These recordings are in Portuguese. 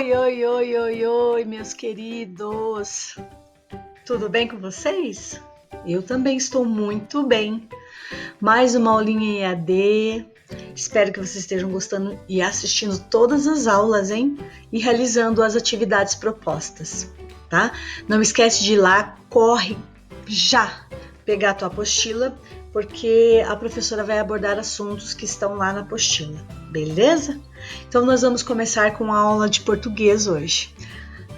Oi, meus queridos! Tudo bem com vocês? Eu também estou muito bem. Mais uma aulinha em EAD. Espero que vocês estejam gostando e assistindo todas as aulas, hein? E realizando as atividades propostas, tá? Não esquece de ir lá, corre já pegar a tua apostila, porque a professora vai abordar assuntos que estão lá na apostila, beleza? Então nós vamos começar com a aula de português hoje,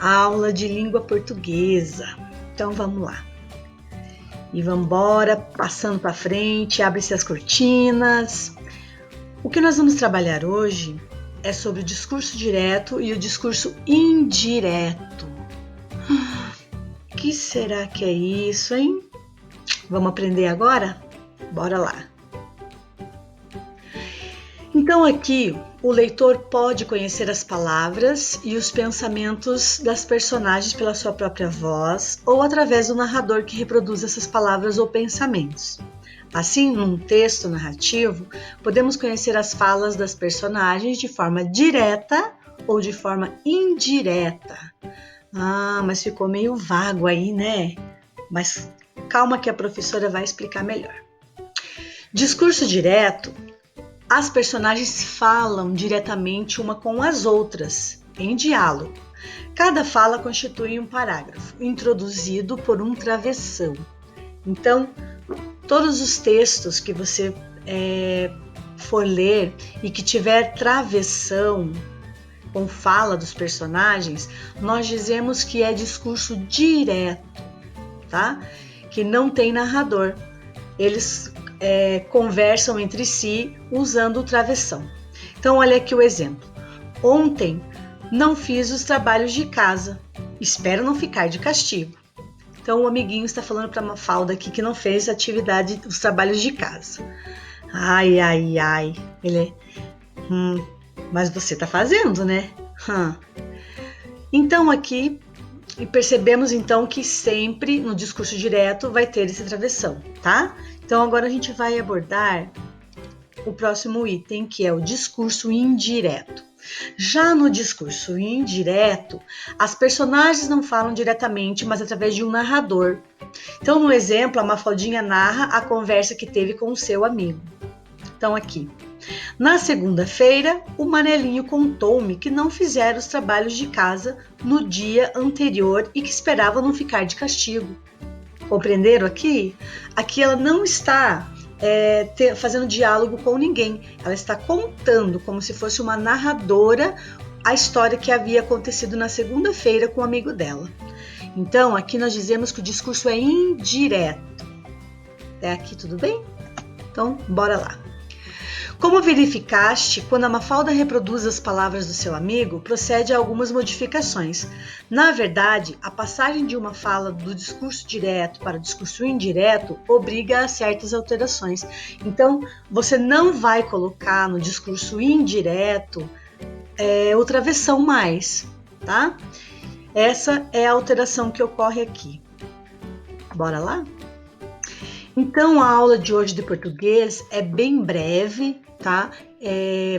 a aula de língua portuguesa. Então vamos lá. E vamos embora, passando para frente, abre-se as cortinas. O que nós vamos trabalhar hoje é sobre o discurso direto e o discurso indireto. O que será que é isso, hein? Vamos aprender agora? Bora lá! Então aqui o leitor pode conhecer as palavras e os pensamentos das personagens pela sua própria voz ou através do narrador que reproduz essas palavras ou pensamentos. Assim, num texto narrativo, podemos conhecer as falas das personagens de forma direta ou de forma indireta. Ah, mas ficou meio vago aí, né? Mas calma que a professora vai explicar melhor. Discurso direto. As personagens falam diretamente uma com as outras, em diálogo. Cada fala constitui um parágrafo, introduzido por um travessão. Então, todos os textos que você for ler e que tiver travessão com fala dos personagens, nós dizemos que é discurso direto, tá? Que não tem narrador. Eles conversam entre si usando o travessão. Então, olha aqui o exemplo. Ontem não fiz os trabalhos de casa. Espero não ficar de castigo. Então, o amiguinho está falando para Mafalda aqui que não fez a atividade, os trabalhos de casa. Ai. Ele mas você está fazendo, né? Então, aqui percebemos então que sempre no discurso direto vai ter esse travessão, tá? Então agora a gente vai abordar o próximo item, que é o discurso indireto. Já no discurso indireto, as personagens não falam diretamente, mas através de um narrador. Então, no exemplo, a Mafaldinha narra a conversa que teve com o seu amigo. Então, aqui. Na segunda-feira, o Manelinho contou-me que não fizeram os trabalhos de casa no dia anterior e que esperava não ficar de castigo. Compreenderam aqui? Aqui ela não está fazendo diálogo com ninguém. Ela está contando, como se fosse uma narradora, a história que havia acontecido na segunda-feira com o amigo dela. Então, aqui nós dizemos que o discurso é indireto. Até aqui tudo bem? Então, bora lá. Como verificaste, quando a Mafalda reproduz as palavras do seu amigo, procede a algumas modificações. Na verdade, a passagem de uma fala do discurso direto para o discurso indireto obriga a certas alterações. Então, você não vai colocar no discurso indireto o travessão mais, tá? Essa é a alteração que ocorre aqui. Bora lá? Então, a aula de hoje de português é bem breve, tá?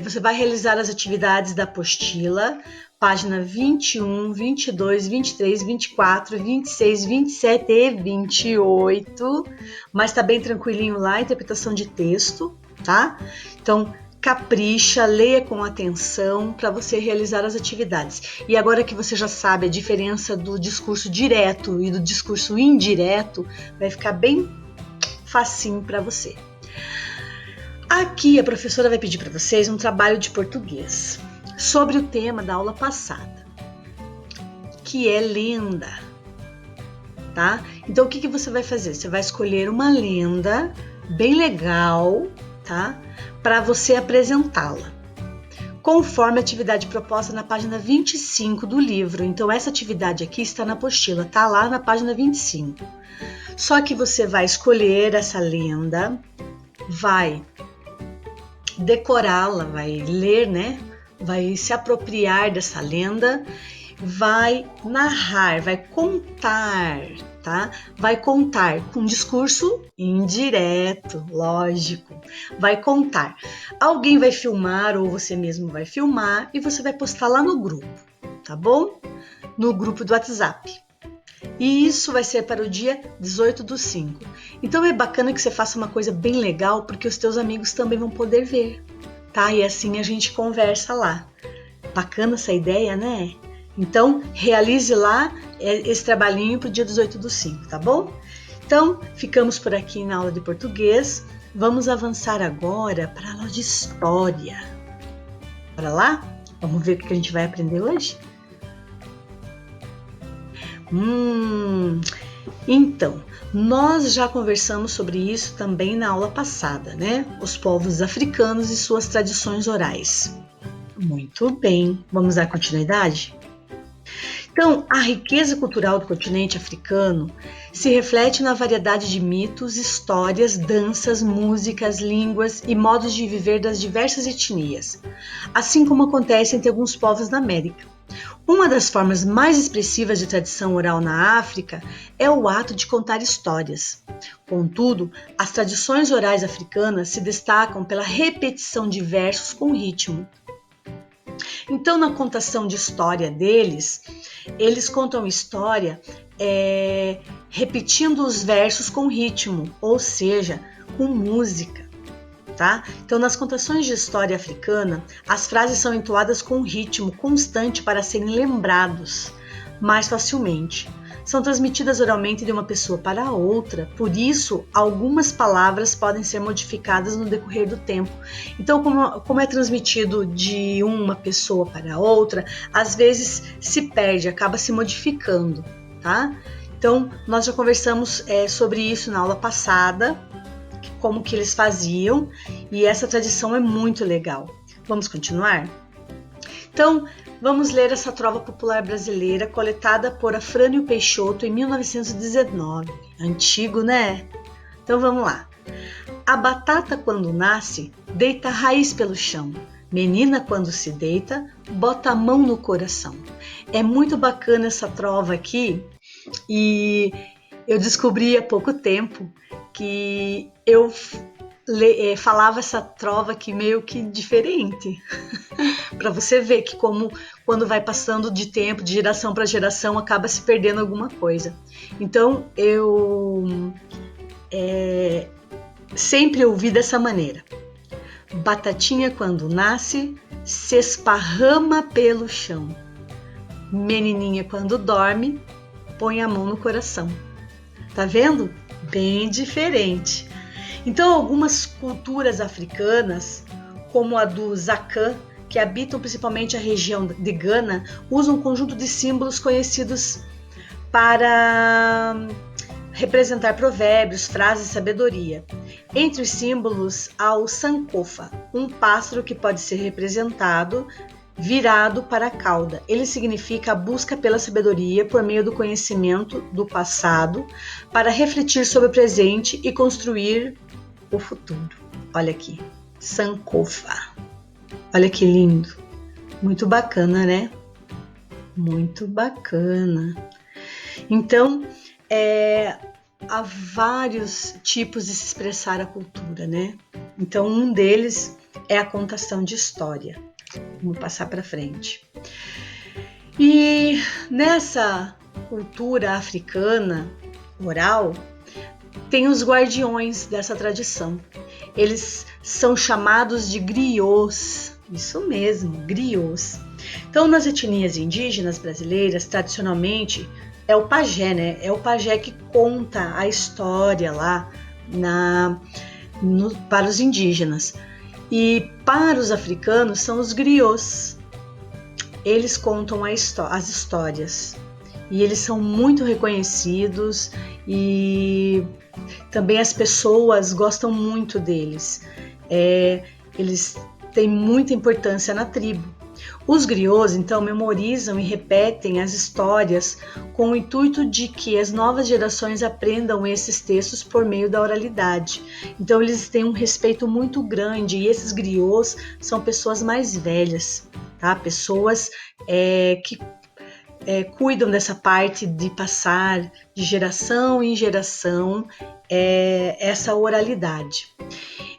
Você vai realizar as atividades da apostila, página 21, 22, 23, 24, 26, 27 e 28, mas tá bem tranquilinho lá, interpretação de texto, tá? Então, capricha, leia com atenção para você realizar as atividades. E agora que você já sabe a diferença do discurso direto e do discurso indireto, vai ficar bem facinho para você. Aqui a professora vai pedir para vocês um trabalho de português sobre o tema da aula passada, que é lenda, tá? Então o que você vai fazer? Você vai escolher uma lenda bem legal, tá? Para você apresentá-la, conforme a atividade proposta na página 25 do livro. Então essa atividade aqui está na apostila, tá lá na página 25. Só que você vai escolher essa lenda, vai decorá-la, vai ler, né? Vai se apropriar dessa lenda, vai narrar, vai contar, tá? Vai contar com discurso indireto, lógico. Vai contar. Alguém vai filmar ou você mesmo vai filmar e você vai postar lá no grupo, tá bom? No grupo do WhatsApp. E isso vai ser para o dia 18/5. Então é bacana que você faça uma coisa bem legal, porque os teus amigos também vão poder ver, tá? E assim a gente conversa lá. Bacana essa ideia, né? Então realize lá esse trabalhinho para o dia 18/5, tá bom? Então ficamos por aqui na aula de português. Vamos avançar agora para a aula de história. Bora lá? Vamos ver o que a gente vai aprender hoje? Então, nós já conversamos sobre isso também na aula passada, né? Os povos africanos e suas tradições orais. Muito bem, vamos dar continuidade? Então, a riqueza cultural do continente africano se reflete na variedade de mitos, histórias, danças, músicas, línguas e modos de viver das diversas etnias, assim como acontece entre alguns povos da América. Uma das formas mais expressivas de tradição oral na África é o ato de contar histórias. Contudo, as tradições orais africanas se destacam pela repetição de versos com ritmo. Então, na contação de história deles, eles contam história repetindo os versos com ritmo, ou seja, com música. Tá? Então, nas contações de história africana, as frases são entoadas com um ritmo constante para serem lembrados mais facilmente. São transmitidas oralmente de uma pessoa para outra, por isso, algumas palavras podem ser modificadas no decorrer do tempo. Então, como é transmitido de uma pessoa para outra, às vezes se perde, acaba se modificando. Tá? Então, nós já conversamos sobre isso na aula passada, como que eles faziam, e essa tradição é muito legal. Vamos continuar? Então, vamos ler essa trova popular brasileira coletada por Afrânio Peixoto em 1919. Antigo, né? Então vamos lá. A batata quando nasce, deita a raiz pelo chão. Menina quando se deita, bota a mão no coração. É muito bacana essa trova aqui, e eu descobri há pouco tempo que eu falava essa trova aqui meio que diferente, para você ver que como quando vai passando de tempo, de geração para geração, acaba se perdendo alguma coisa. Então eu sempre ouvi dessa maneira: batatinha quando nasce, se esparrama pelo chão. Menininha quando dorme, põe a mão no coração. Tá vendo? Bem diferente. Então, algumas culturas africanas, como a do Zakan, que habitam principalmente a região de Gana, usam um conjunto de símbolos conhecidos para representar provérbios, frases e sabedoria. Entre os símbolos há o sankofa, um pássaro que pode ser representado virado para a cauda. Ele significa a busca pela sabedoria por meio do conhecimento do passado para refletir sobre o presente e construir o futuro. Olha aqui, sankofa. Olha que lindo. Muito bacana, né? Muito bacana. Então, há vários tipos de se expressar a cultura, né? Então, um deles é a contação de história. Vamos passar para frente. E nessa cultura africana oral, tem os guardiões dessa tradição. Eles são chamados de griots. Isso mesmo, griots. Então, nas etnias indígenas brasileiras, tradicionalmente, é o pajé, né? É o pajé que conta a história lá para os indígenas. E para os africanos são os griots. Eles contam as histórias. E eles são muito reconhecidos e também as pessoas gostam muito deles. Eles têm muita importância na tribo. Os griots, então, memorizam e repetem as histórias com o intuito de que as novas gerações aprendam esses textos por meio da oralidade. Então, eles têm um respeito muito grande, e esses griots são pessoas mais velhas, tá? Pessoas que cuidam dessa parte de passar de geração em geração essa oralidade.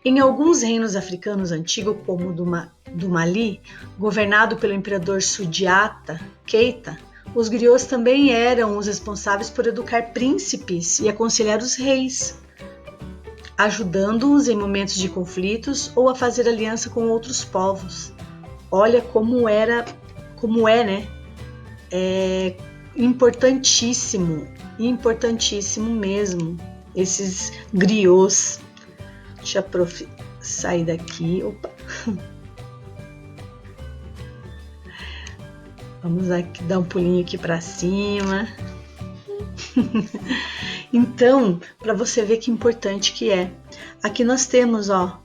Em alguns reinos africanos antigos, como o do Mali, governado pelo imperador Sudiata Keita, os griots também eram os responsáveis por educar príncipes e aconselhar os reis, ajudando-os em momentos de conflitos ou a fazer aliança com outros povos. Olha como é, né? É importantíssimo mesmo, esses griots. Deixa eu sair daqui. Opa. Vamos aqui dar um pulinho aqui para cima. Então, para você ver que importante que é. Aqui nós temos, ó,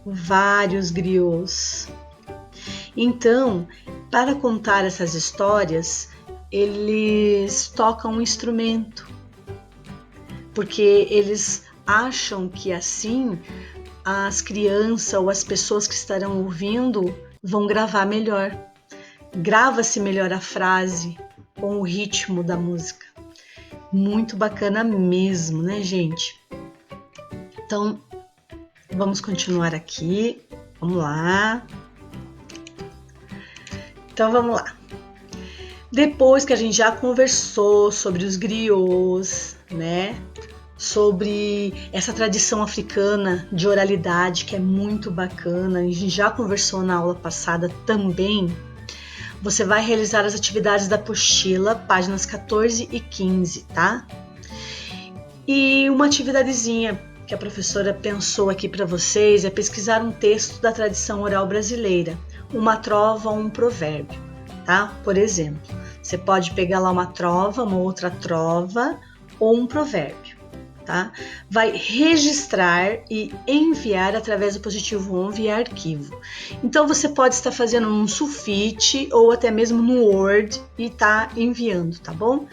vários griots. Então, para contar essas histórias, eles tocam um instrumento, porque eles acham que assim as crianças ou as pessoas que estarão ouvindo vão gravar melhor. Grava-se melhor a frase com o ritmo da música. Muito bacana mesmo, né, gente? Então, vamos continuar aqui. Vamos lá. Então, vamos lá. Depois que a gente já conversou sobre os griots, né? Sobre essa tradição africana de oralidade que é muito bacana, a gente já conversou na aula passada também. Você vai realizar as atividades da apostila, páginas 14 e 15, tá? E uma atividadezinha que a professora pensou aqui para vocês é pesquisar um texto da tradição oral brasileira, uma trova ou um provérbio, tá? Por exemplo, você pode pegar lá uma trova, uma outra trova ou um provérbio, tá? Vai registrar e enviar através do positivo ON via arquivo. Então você pode estar fazendo um sulfite ou até mesmo no Word e tá enviando, tá bom?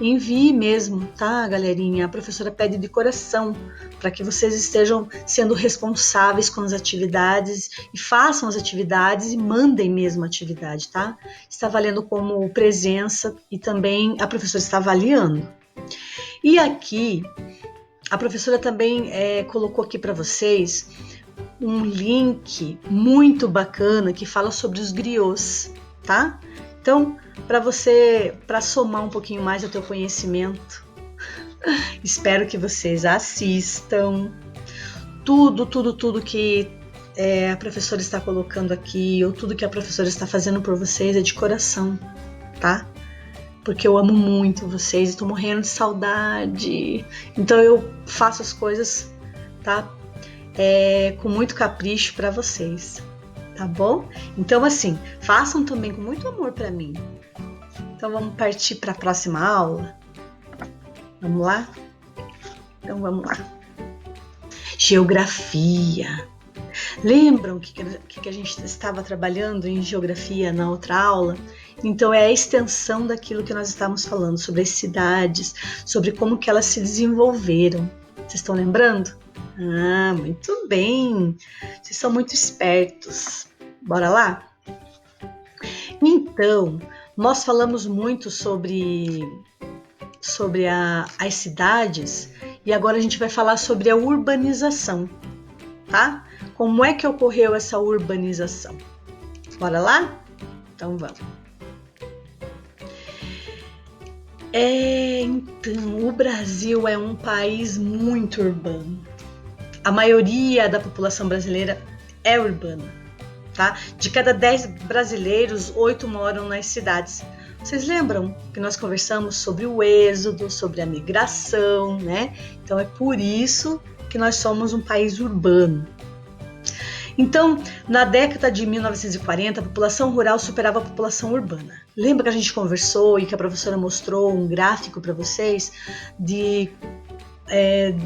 Envie mesmo, tá, galerinha? A professora pede de coração para que vocês estejam sendo responsáveis com as atividades e façam as atividades e mandem mesmo a atividade, tá? Está valendo como presença e também a professora está avaliando. E aqui, a professora também colocou aqui para vocês um link muito bacana que fala sobre os griots, tá? Então, para somar um pouquinho mais ao teu conhecimento, espero que vocês assistam tudo que a professora está colocando aqui, ou tudo que a professora está fazendo por vocês é de coração, tá? Porque eu amo muito vocês, estou morrendo de saudade. Então eu faço as coisas, tá? Com muito capricho para vocês, tá bom? Então assim, façam também com muito amor para mim. Então vamos partir para a próxima aula? Vamos lá? Então vamos lá. Geografia. Lembram que a gente estava trabalhando em geografia na outra aula? Então é a extensão daquilo que nós estávamos falando, sobre as cidades, sobre como que elas se desenvolveram. Vocês estão lembrando? Ah, muito bem! Vocês são muito espertos. Bora lá? Então, nós falamos muito sobre as cidades e agora a gente vai falar sobre a urbanização, tá? Como é que ocorreu essa urbanização? Bora lá? Então vamos. Então, o Brasil é um país muito urbano. A maioria da população brasileira é urbana, tá? De cada 10 brasileiros, 8 moram nas cidades. Vocês lembram que nós conversamos sobre o êxodo, sobre a migração, né? Então é por isso que nós somos um país urbano. Então, na década de 1940, a população rural superava a população urbana. Lembra que a gente conversou e que a professora mostrou um gráfico para vocês de,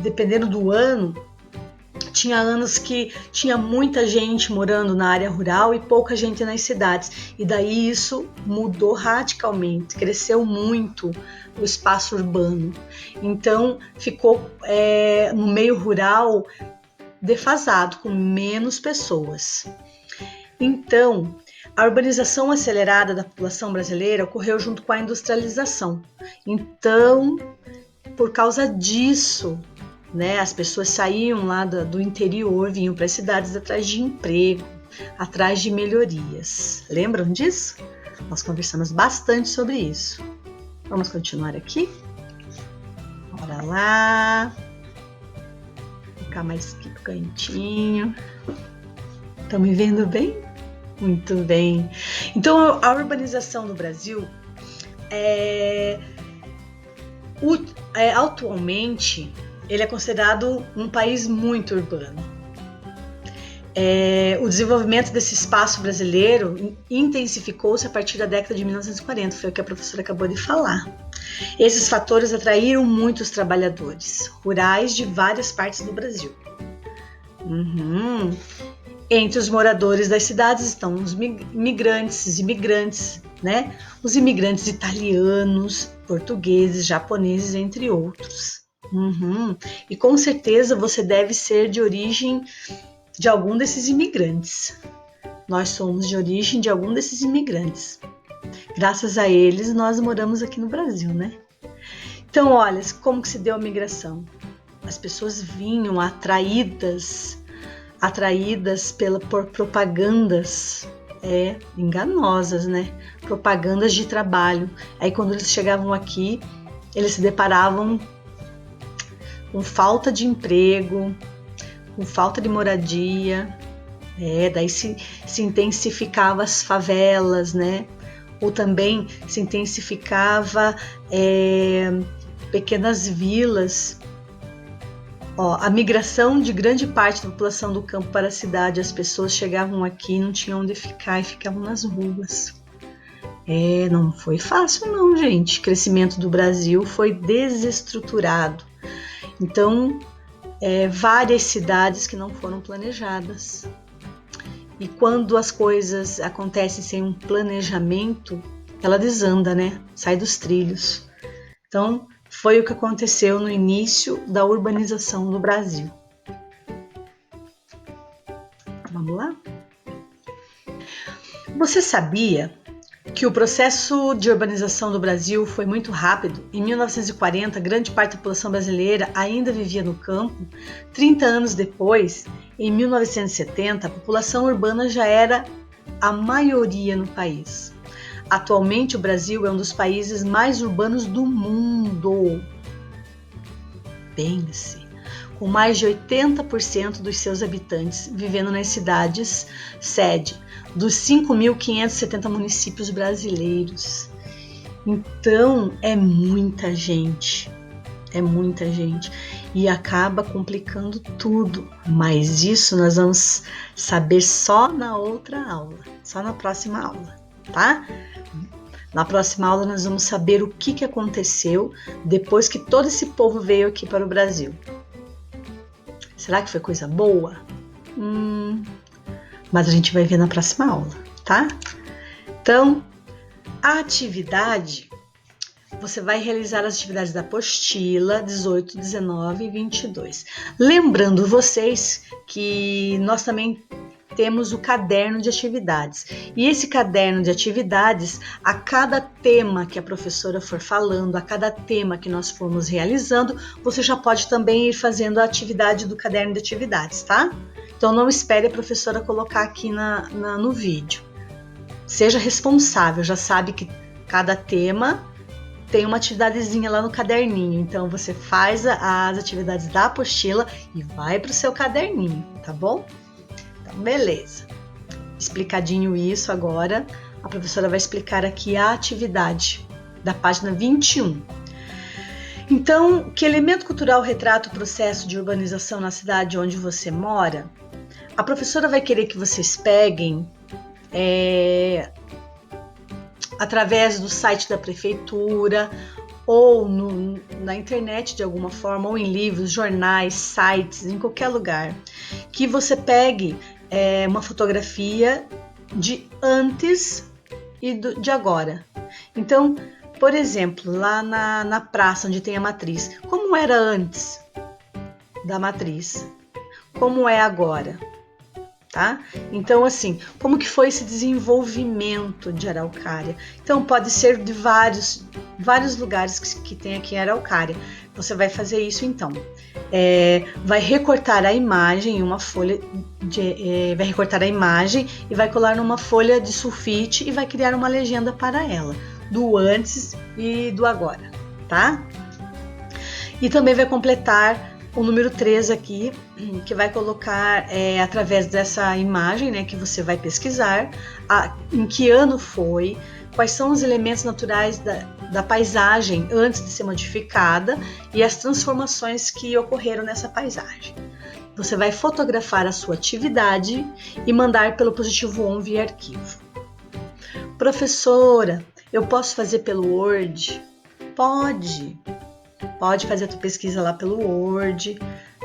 dependendo do ano, tinha anos que tinha muita gente morando na área rural e pouca gente nas cidades. E daí isso mudou radicalmente, cresceu muito o espaço urbano. Então, ficou no meio rural defasado, com menos pessoas. Então, a urbanização acelerada da população brasileira ocorreu junto com a industrialização. Então, por causa disso, né? As pessoas saíam lá do interior, vinham para as cidades atrás de emprego, atrás de melhorias. Lembram disso? Nós conversamos bastante sobre isso. Vamos continuar aqui? Bora lá. Vou ficar mais aqui pro cantinho. Estão me vendo bem? Muito bem. Então, a urbanização no Brasil atualmente ele é considerado um país muito urbano. O desenvolvimento desse espaço brasileiro intensificou-se a partir da década de 1940, foi o que a professora acabou de falar. Esses fatores atraíram muitos trabalhadores rurais de várias partes do Brasil. Entre os moradores das cidades estão os imigrantes, né? Os imigrantes italianos, portugueses, japoneses, entre outros. E com certeza você deve ser de origem de algum desses imigrantes. Nós somos de origem de algum desses imigrantes. Graças a eles, nós moramos aqui no Brasil, né? Então, olha, como que se deu a migração? As pessoas vinham atraídas por propagandas enganosas, né? Propagandas de trabalho. Aí, quando eles chegavam aqui, eles se deparavam com falta de emprego, com falta de moradia, daí se intensificava as favelas, né? Ou também se intensificava pequenas vilas. A migração de grande parte da população do campo para a cidade, as pessoas chegavam aqui, não tinham onde ficar e ficavam nas ruas. Não foi fácil não, gente. O crescimento do Brasil foi desestruturado. Então, várias cidades que não foram planejadas. E quando as coisas acontecem sem um planejamento, ela desanda, né? Sai dos trilhos. Então, foi o que aconteceu no início da urbanização no Brasil. Vamos lá? Você sabia que o processo de urbanização do Brasil foi muito rápido? Em 1940, grande parte da população brasileira ainda vivia no campo. 30 anos depois, em 1970, a população urbana já era a maioria no país. Atualmente, o Brasil é um dos países mais urbanos do mundo. Pense, com mais de 80% dos seus habitantes vivendo nas cidades sede dos 5.570 municípios brasileiros. Então, é muita gente e acaba complicando tudo, mas isso nós vamos saber só na outra aula, só na próxima aula, tá? Na próxima aula nós vamos saber o que aconteceu depois que todo esse povo veio aqui para o Brasil. Será que foi coisa boa? Mas a gente vai ver na próxima aula, tá? Então, a atividade, você vai realizar as atividades da apostila 18, 19 e 22. Lembrando vocês que nós também temos o caderno de atividades. E esse caderno de atividades, a cada tema que a professora for falando, a cada tema que nós formos realizando, você já pode também ir fazendo a atividade do caderno de atividades, tá? Então não espere a professora colocar aqui no vídeo. Seja responsável, já sabe que cada tema tem uma atividadezinha lá no caderninho. Então você faz as atividades da apostila e vai para o seu caderninho, tá bom? Então, beleza. Explicadinho isso agora, a professora vai explicar aqui a atividade da página 21. Então, que elemento cultural retrata o processo de urbanização na cidade onde você mora? A professora vai querer que vocês peguem através do site da prefeitura ou na internet de alguma forma, ou em livros, jornais, sites, em qualquer lugar, que você pegue uma fotografia de antes e de agora. Então, por exemplo, lá na praça onde tem a matriz, como era antes da matriz? Como é agora? tá? Então, assim, como que foi esse desenvolvimento de Araucária? Então, pode ser de vários lugares que tem aqui em Araucária. Você vai fazer isso, então. Vai recortar a imagem em uma folha, vai recortar a imagem e vai colar numa folha de sulfite e vai criar uma legenda para ela, do antes e do agora, tá? E também vai completar o número 3 aqui, que vai colocar através dessa imagem, né, que você vai pesquisar, em que ano foi, quais são os elementos naturais da paisagem antes de ser modificada e as transformações que ocorreram nessa paisagem. Você vai fotografar a sua atividade e mandar pelo positivo ON via arquivo. Professora, eu posso fazer pelo Word? Pode fazer a tua pesquisa lá pelo Word,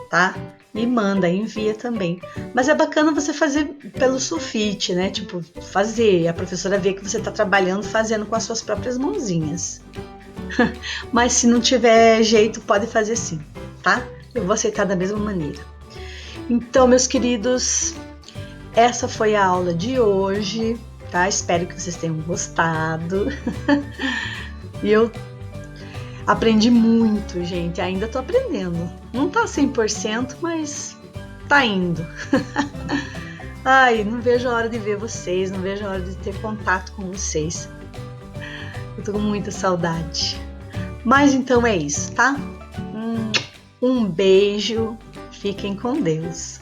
tá? E manda, envia também. Mas é bacana você fazer pelo sulfite, né? Tipo, fazer, a professora vê que você está trabalhando, fazendo com as suas próprias mãozinhas. Mas se não tiver jeito, pode fazer sim, tá? Eu vou aceitar da mesma maneira. Então, meus queridos, essa foi a aula de hoje, tá? Espero que vocês tenham gostado. E eu aprendi muito, gente. Ainda tô aprendendo. Não tá 100%, mas tá indo. Ai, não vejo a hora de ver vocês, não vejo a hora de ter contato com vocês. Eu tô com muita saudade. Mas então é isso, tá? Um beijo. Fiquem com Deus.